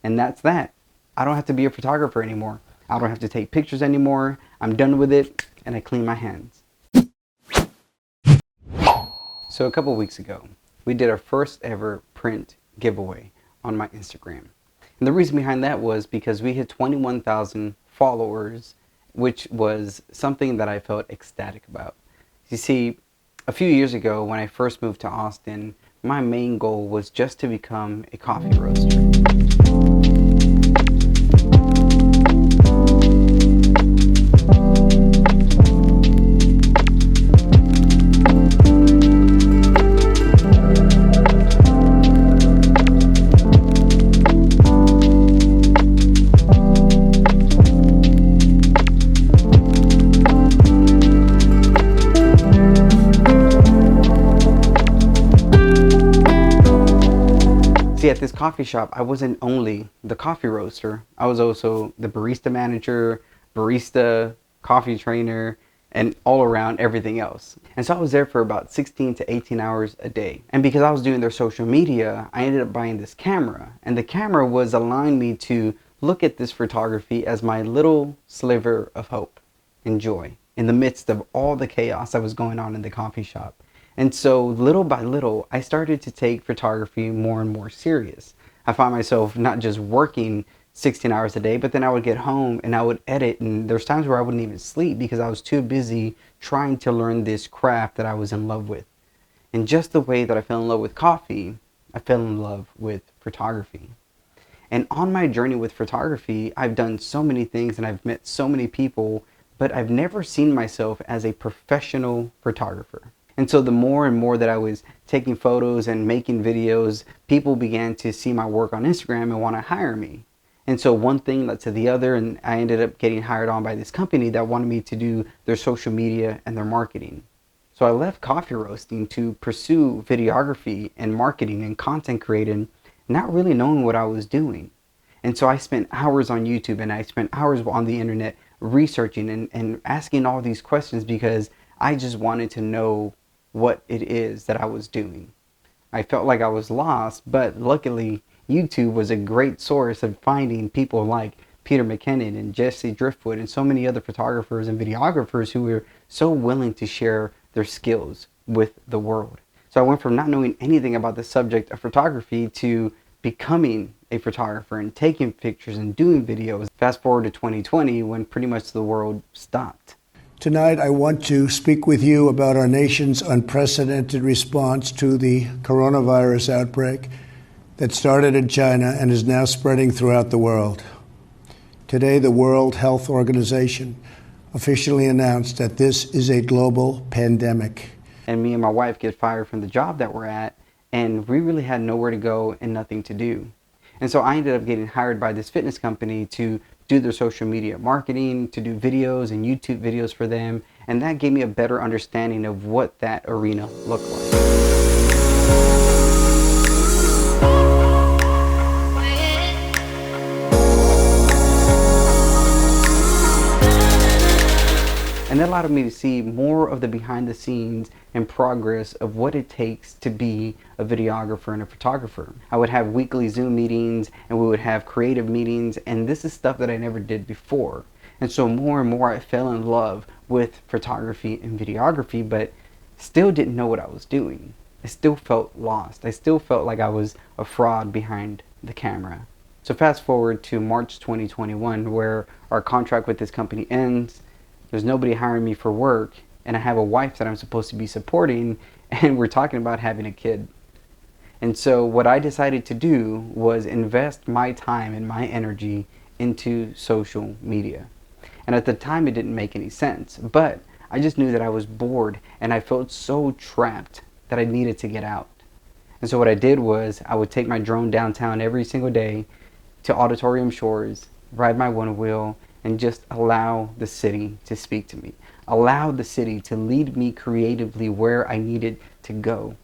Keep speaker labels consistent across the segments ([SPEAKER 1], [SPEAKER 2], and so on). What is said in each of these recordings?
[SPEAKER 1] And that's that. I don't have to be a photographer anymore. I don't have to take pictures anymore. I'm done with it, and I clean my hands. So a couple weeks ago, we did our first ever print giveaway on my Instagram. And the reason behind that was because we hit 21,000 followers, which was something that I felt ecstatic about. You see, a few years ago when I first moved to Austin, my main goal was just to become a coffee roaster. See, at this coffee shop, I wasn't only the coffee roaster, I was also the barista manager, barista, coffee trainer, and all around everything else. And so I was there for about 16 to 18 hours a day. And because I was doing their social media, I ended up buying this camera. And the camera was allowing me to look at this photography as my little sliver of hope and joy in the midst of all the chaos that was going on in the coffee shop. And so little by little, I started to take photography more and more serious. I found myself not just working 16 hours a day, but then I would get home and I would edit. And there's times where I wouldn't even sleep because I was too busy trying to learn this craft that I was in love with. And just the way that I fell in love with coffee, I fell in love with photography. And on my journey with photography, I've done so many things and I've met so many people, but I've never seen myself as a professional photographer. And so the more and more that I was taking photos and making videos, people began to see my work on Instagram and want to hire me. And so one thing led to the other, and I ended up getting hired on by this company that wanted me to do their social media and their marketing. So I left coffee roasting to pursue videography and marketing and content creating, not really knowing what I was doing. And so I spent hours on YouTube and I spent hours on the internet researching and asking all these questions because I just wanted to know what it is that I was doing. I felt like I was lost, but luckily YouTube was a great source of finding people like Peter McKinnon and Jesse Driftwood and so many other photographers and videographers who were so willing to share their skills with the world. So I went from not knowing anything about the subject of photography to becoming a photographer and taking pictures and doing videos. Fast forward to 2020 when pretty much the world stopped.
[SPEAKER 2] Tonight, I want to speak with you about our nation's unprecedented response to the coronavirus outbreak that started in China and is now spreading throughout the world. Today, the World Health Organization officially announced that this is a global pandemic.
[SPEAKER 1] And me and my wife get fired from the job that we're at, and we really had nowhere to go and nothing to do. And so I ended up getting hired by this fitness company to do their social media marketing, to do videos and YouTube videos for them. And that gave me a better understanding of what that arena looked like. And that allowed me to see more of the behind the scenes and progress of what it takes to be a videographer and a photographer. I would have weekly Zoom meetings and we would have creative meetings, and this is stuff that I never did before. And so more and more I fell in love with photography and videography, but still didn't know what I was doing. I still felt lost. I still felt like I was a fraud behind the camera. So fast forward to March 2021, where our contract with this company ends. There's nobody hiring me for work, and I have a wife that I'm supposed to be supporting, and we're talking about having a kid. And so what I decided to do was invest my time and my energy into social media. And at the time it didn't make any sense, but I just knew that I was bored and I felt so trapped that I needed to get out. And so what I did was I would take my drone downtown every single day to Auditorium Shores, ride my one wheel, and just allow the city to speak to me. Allow the city to lead me creatively where I needed to go.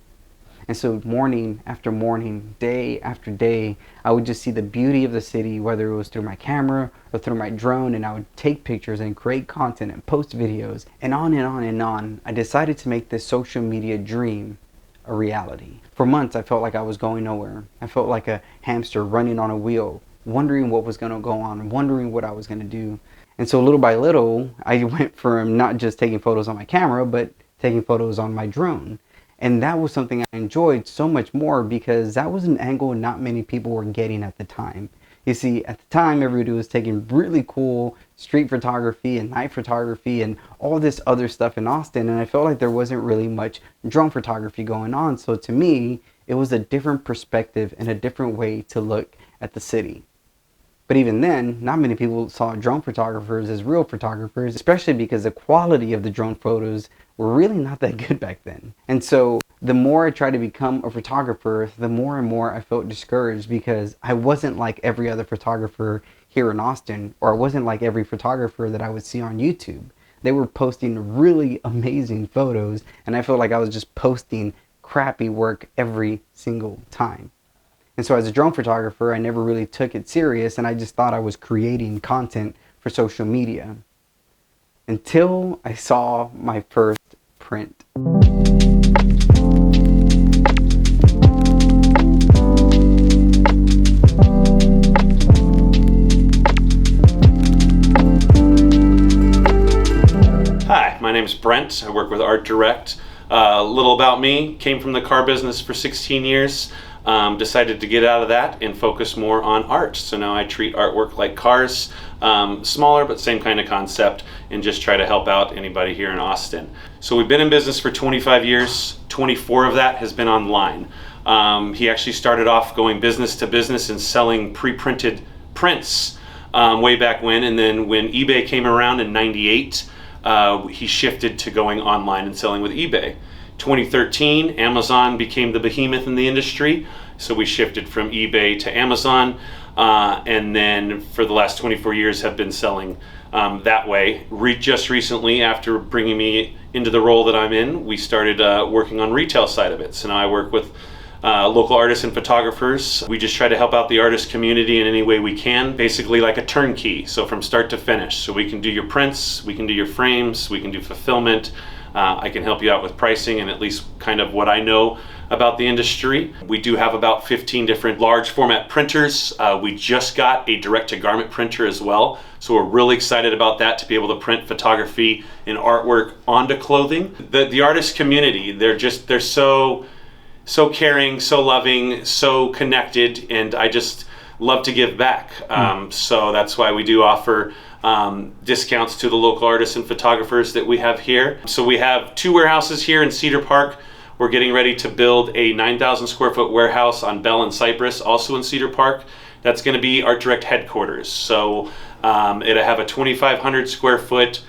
[SPEAKER 1] And so morning after morning, day after day, I would just see the beauty of the city, whether it was through my camera or through my drone, and I would take pictures and create content and post videos, and on and on and on. I decided to make this social media dream a reality. For months, I felt like I was going nowhere. I felt like a hamster running on a wheel, wondering what was going to go on, wondering what I was going to do. And so little by little, I went from not just taking photos on my camera, but taking photos on my drone. And that was something I enjoyed so much more because that was an angle not many people were getting at the time. You see, at the time, everybody was taking really cool street photography and night photography and all this other stuff in Austin. And I felt like there wasn't really much drone photography going on. So to me, it was a different perspective and a different way to look at the city. But even then, not many people saw drone photographers as real photographers, especially because the quality of the drone photos were really not that good back then. And so the more I tried to become a photographer, the more and more I felt discouraged because I wasn't like every other photographer here in Austin, or I wasn't like every photographer that I would see on YouTube. They were posting really amazing photos, and I felt like I was just posting crappy work every single time. And so as a drone photographer, I never really took it serious, and I just thought I was creating content for social media. Until I saw my first print.
[SPEAKER 3] Hi, my name is Brent. I work with Art Direct. A little about me, came from the car business for 16 years. Decided to get out of that and focus more on art. So now I treat artwork like cars, smaller but same kind of concept, and just try to help out anybody here in Austin. So we've been in business for 25 years, 24 of that has been online. He actually started off going business to business and selling pre-printed prints way back when, and then when eBay came around in '98, he shifted to going online and selling with eBay. 2013, Amazon became the behemoth in the industry, so we shifted from eBay to Amazon, and then for the last 24 years have been selling that way. Just recently, after bringing me into the role that I'm in, we started working on retail side of it. So now I work with local artists and photographers. We just try to help out the artist community in any way we can, basically like a turnkey, so from start to finish. So we can do your prints, we can do your frames, we can do fulfillment. I can help you out with pricing and at least kind of what I know about the industry. We do have about 15 different large format printers. We just got a direct-to-garment printer as well, so we're really excited about that, to be able to print photography and artwork onto clothing. The artist community, they're so caring, so loving, so connected, and I just love to give back. So that's why we do offer discounts to the local artists and photographers that we have here. So we have 2 warehouses here in Cedar Park. We're getting ready to build a 9,000 square foot warehouse on Bell and Cypress, also in Cedar Park. That's going to be Art Direct headquarters. So it'll have a 2,500 square foot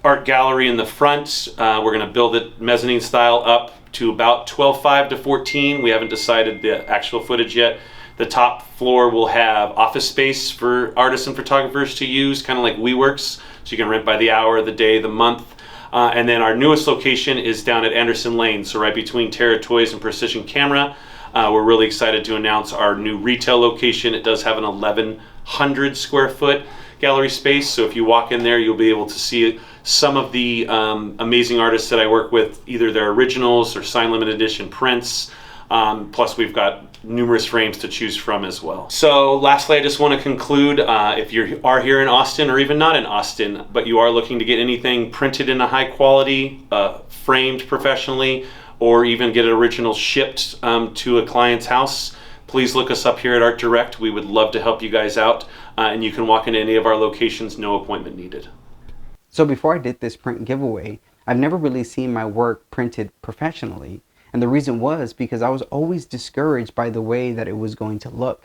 [SPEAKER 3] art gallery in the front. We're going to build it mezzanine style up to about 12.5 to 14. We haven't decided the actual footage yet. The top floor will have office space for artists and photographers to use, kind of like WeWorks, so you can rent by the hour, the day, the month. And then our newest location is down at Anderson Lane, so right between Terra Toys and Precision Camera. We're really excited to announce our new retail location. It does have an 1,100 square foot gallery space, so if you walk in there, you'll be able to see some of the amazing artists that I work with, either their originals or signed limited edition prints. Plus we've got numerous frames to choose from as well. So lastly, I just want to conclude, if you are here in Austin or even not in Austin, but you are looking to get anything printed in a high quality, framed professionally, or even get an original shipped to a client's house, please look us up here at Art Direct. We would love to help you guys out, and you can walk into any of our locations, no appointment needed.
[SPEAKER 1] So before I did this print giveaway, I've never really seen my work printed professionally. And the reason was because I was always discouraged by the way that it was going to look.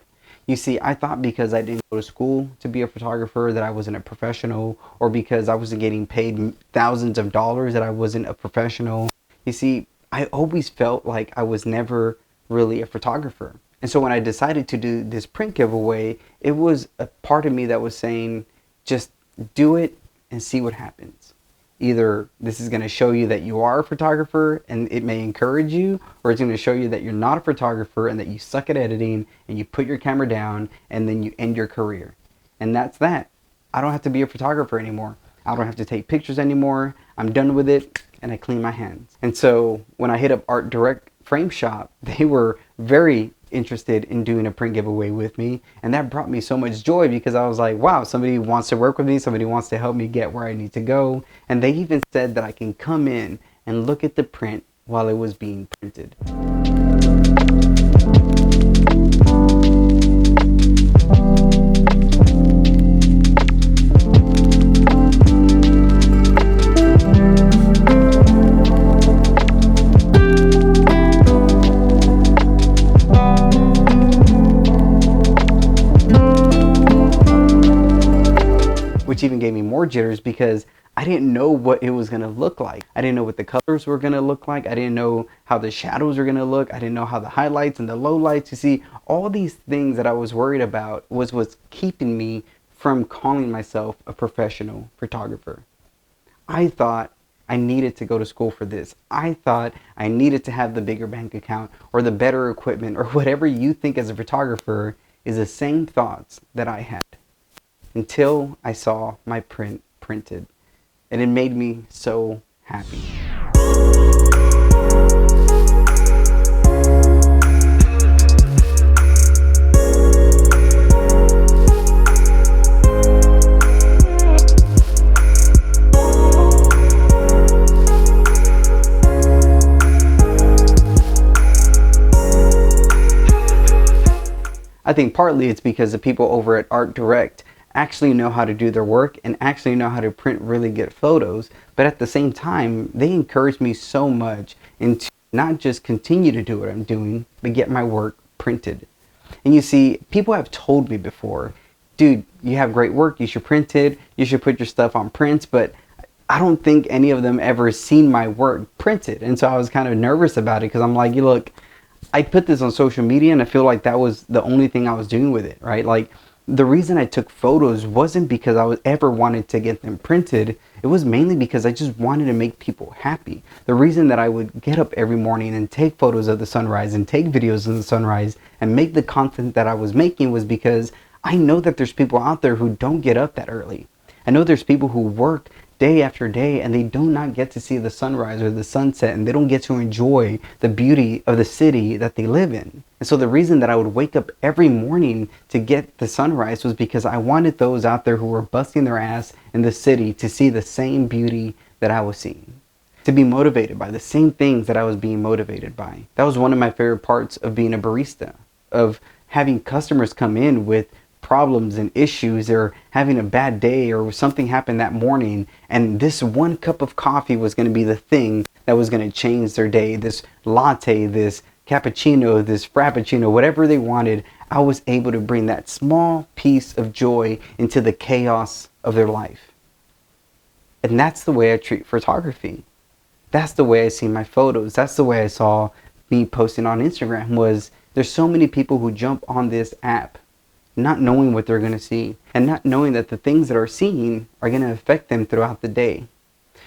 [SPEAKER 1] You see, I thought because I didn't go to school to be a photographer that I wasn't a professional, or because I wasn't getting paid thousands of dollars that I wasn't a professional. You see, I always felt like I was never really a photographer. And so when I decided to do this print giveaway, it was a part of me that was saying, just do it and see what happens. Either this is going to show you that you are a photographer and it may encourage you, or it's going to show you that you're not a photographer and that you suck at editing and you put your camera down and then you end your career. And that's that. I don't have to be a photographer anymore. I don't have to take pictures anymore. I'm done with it, and I clean my hands. And so when I hit up Art Direct Frame Shop, they were very interested in doing a print giveaway with me, and that brought me so much joy because I was like, wow, somebody wants to work with me, somebody wants to help me get where I need to go. And they even said that I can come in and look at the print while it was being printed. Which even gave me more jitters because I didn't know what it was going to look like. I didn't know what the colors were going to look like. I didn't know how the shadows were going to look. I didn't know how the highlights and the lowlights. You see, all these things that I was worried about was what's keeping me from calling myself a professional photographer. I thought I needed to go to school for this. I thought I needed to have the bigger bank account or the better equipment or whatever you think as a photographer is the same thoughts that I had. Until I saw my print printed, and it made me so happy. I think partly it's because the people over at Art Direct actually know how to do their work and actually know how to print really good photos, but at the same time they encourage me so much into not just continue to do what I'm doing, but get my work printed. And you see, people have told me before, dude, you have great work, you should print it, you should put your stuff on prints, but I don't think any of them ever seen my work printed. And so I was kind of nervous about it because I'm like, you look, I put this on social media and I feel like that was the only thing I was doing with it, right? Like, the reason I took photos wasn't because I was ever wanted to get them printed. It was mainly because I just wanted to make people happy. The reason that I would get up every morning and take photos of the sunrise and take videos of the sunrise and make the content that I was making was because I know that there's people out there who don't get up that early. I know there's people who work day after day and they do not get to see the sunrise or the sunset, and they don't get to enjoy the beauty of the city that they live in. And so the reason that I would wake up every morning to get the sunrise was because I wanted those out there who were busting their ass in the city to see the same beauty that I was seeing, to be motivated by the same things that I was being motivated by. That was one of my favorite parts of being a barista, of having customers come in with problems and issues or having a bad day or something happened that morning, and this one cup of coffee was going to be the thing that was going to change their day. This latte, this cappuccino, this frappuccino, whatever they wanted, I was able to bring that small piece of joy into the chaos of their life. And that's the way I treat photography. That's the way I see my photos. That's the way I saw me posting on Instagram. Was there's so many people who jump on this app not knowing what they're going to see and not knowing that the things that are seen are going to affect them throughout the day.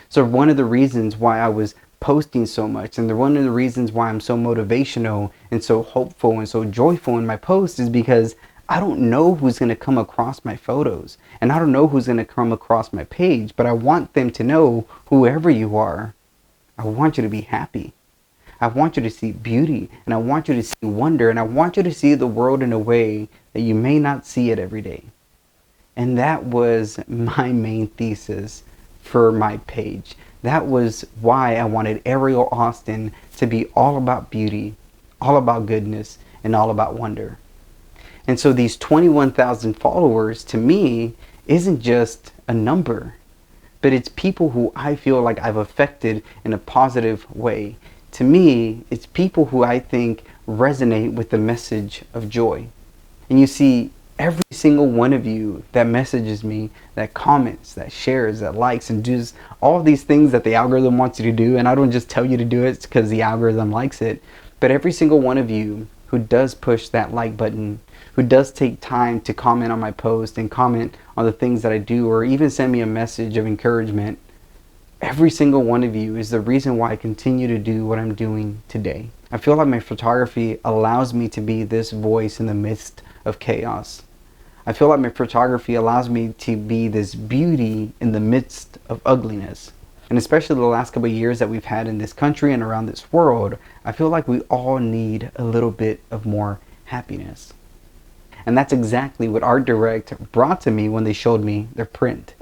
[SPEAKER 1] So one of the reasons why I was posting so much, and one of the reasons why I'm so motivational and so hopeful and so joyful in my posts, is because I don't know who's going to come across my photos and I don't know who's going to come across my page, but I want them to know, whoever you are, I want you to be happy. I want you to see beauty, and I want you to see wonder, and I want you to see the world in a way that you may not see it every day. And that was my main thesis for my page. That was why I wanted Ariel Austin to be all about beauty, all about goodness, and all about wonder. And so these 21,000 followers to me isn't just a number, but it's people who I feel like I've affected in a positive way. To me, it's people who I think resonate with the message of joy. And you see, every single one of you that messages me, that comments, that shares, that likes, and does all of these things that the algorithm wants you to do, and I don't just tell you to do it because the algorithm likes it, but every single one of you who does push that like button, who does take time to comment on my post and comment on the things that I do, or even send me a message of encouragement, every single one of you is the reason why I continue to do what I'm doing today. I feel like my photography allows me to be this voice in the midst of chaos. I feel like my photography allows me to be this beauty in the midst of ugliness. And especially the last couple of years that we've had in this country and around this world, I feel like we all need a little bit of more happiness. And that's exactly what Art Direct brought to me when they showed me their print.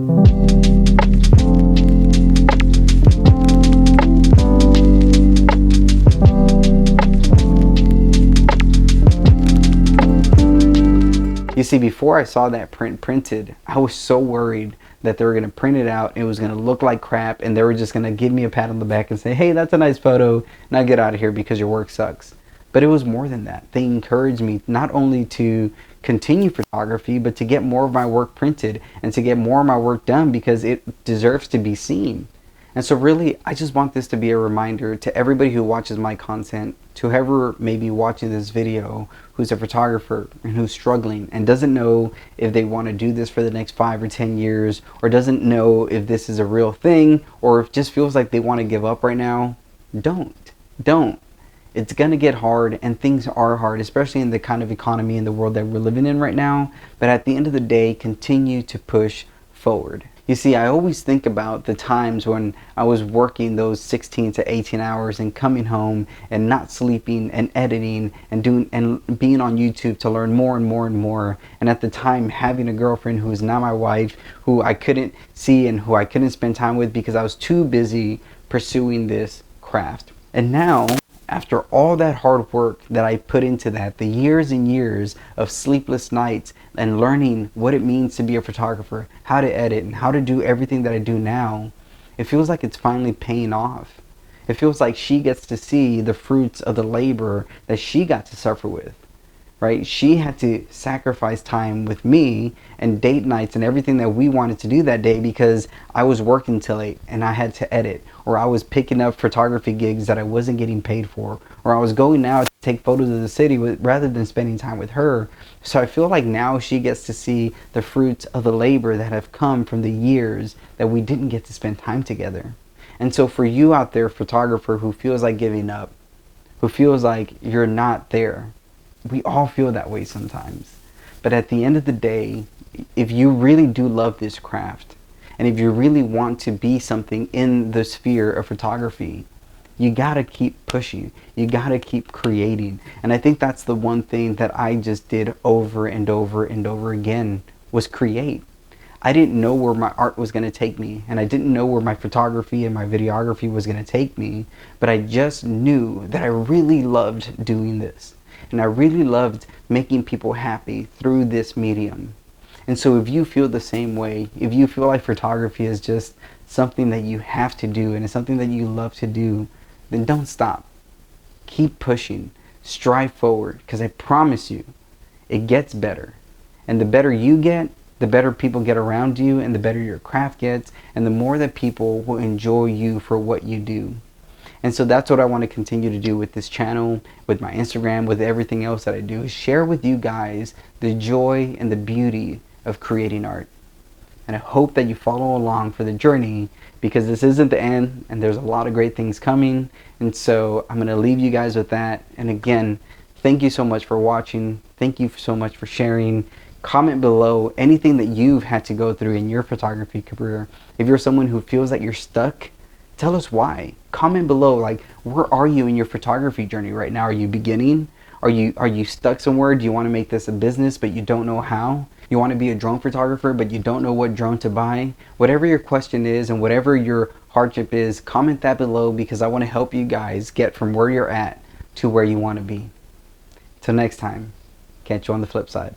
[SPEAKER 1] You see, before I saw that print printed, I was so worried that they were going to print it out, it was going to look like crap, and they were just going to give me a pat on the back and say, hey, that's a nice photo, now get out of here because your work sucks. But it was more than that. They encouraged me not only to continue photography, but to get more of my work printed and to get more of my work done because it deserves to be seen. And so really, I just want this to be a reminder to everybody who watches my content, to whoever may be watching this video, who's a photographer and who's struggling and doesn't know if they want to do this for the next 5 or 10 years, or doesn't know if this is a real thing, or if just feels like they want to give up right now. Don't. It's gonna get hard, and things are hard, especially in the kind of economy in the world that we're living in right now. But at the end of the day, continue to push forward. You see, I always think about the times when I was working those 16 to 18 hours and coming home and not sleeping and editing and being on YouTube to learn more and more and more. And at the time, having a girlfriend who is now my wife, who I couldn't see and who I couldn't spend time with because I was too busy pursuing this craft. And now, after all that hard work that I put into that, the years and years of sleepless nights and learning what it means to be a photographer, how to edit and how to do everything that I do now, it feels like it's finally paying off. It feels like she gets to see the fruits of the labor that she got to suffer with, right? She had to sacrifice time with me and date nights and everything that we wanted to do that day because I was working till 8 and I had to edit, or I was picking up photography gigs that I wasn't getting paid for, or I was going out to take photos of the city rather than spending time with her. So I feel like now she gets to see the fruits of the labor that have come from the years that we didn't get to spend time together. And so for you out there, photographer, who feels like giving up, who feels like you're not there, we all feel that way sometimes. But at the end of the day, if you really do love this craft, and if you really want to be something in the sphere of photography, you gotta keep pushing. You gotta keep creating. And I think that's the one thing that I just did over and over and over again, was create. I didn't know where my art was gonna take me, and I didn't know where my photography and my videography was gonna take me, but I just knew that I really loved doing this. And I really loved making people happy through this medium. And so if you feel the same way, if you feel like photography is just something that you have to do and it's something that you love to do, then don't stop. Keep pushing. Strive forward, because I promise you, it gets better. And the better you get, the better people get around you, and the better your craft gets, and the more that people will enjoy you for what you do. And so that's what I want to continue to do with this channel, with my Instagram, with everything else that I do, is share with you guys the joy and the beauty of creating art. And I hope that you follow along for the journey, because this isn't the end and there's a lot of great things coming. And so I'm going to leave you guys with that. And again, thank you so much for watching. Thank you so much for sharing. Comment below anything that you've had to go through in your photography career. If you're someone who feels that you're stuck, tell us why. Comment below, like, where are you in your photography journey right now? Are you beginning? Are you stuck somewhere? Do you want to make this a business but you don't know how? You want to be a drone photographer but you don't know what drone to buy? Whatever your question is and whatever your hardship is, comment that below, because I want to help you guys get from where you're at to where you want to be. Till next time, catch you on the flip side.